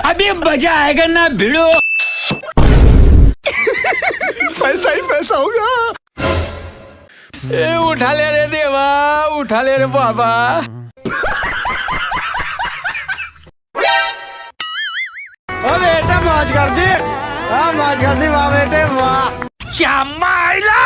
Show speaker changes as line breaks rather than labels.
अभी मजा आएगा ना भिड़ो।
पैसा ही पैसा होगा।
ए उठा ले रे देवा, उठा ले रे बाबा।
ओ बेटा मौज कर दी, मौज कर दी वाह बेटे वाह।
क्या माइला।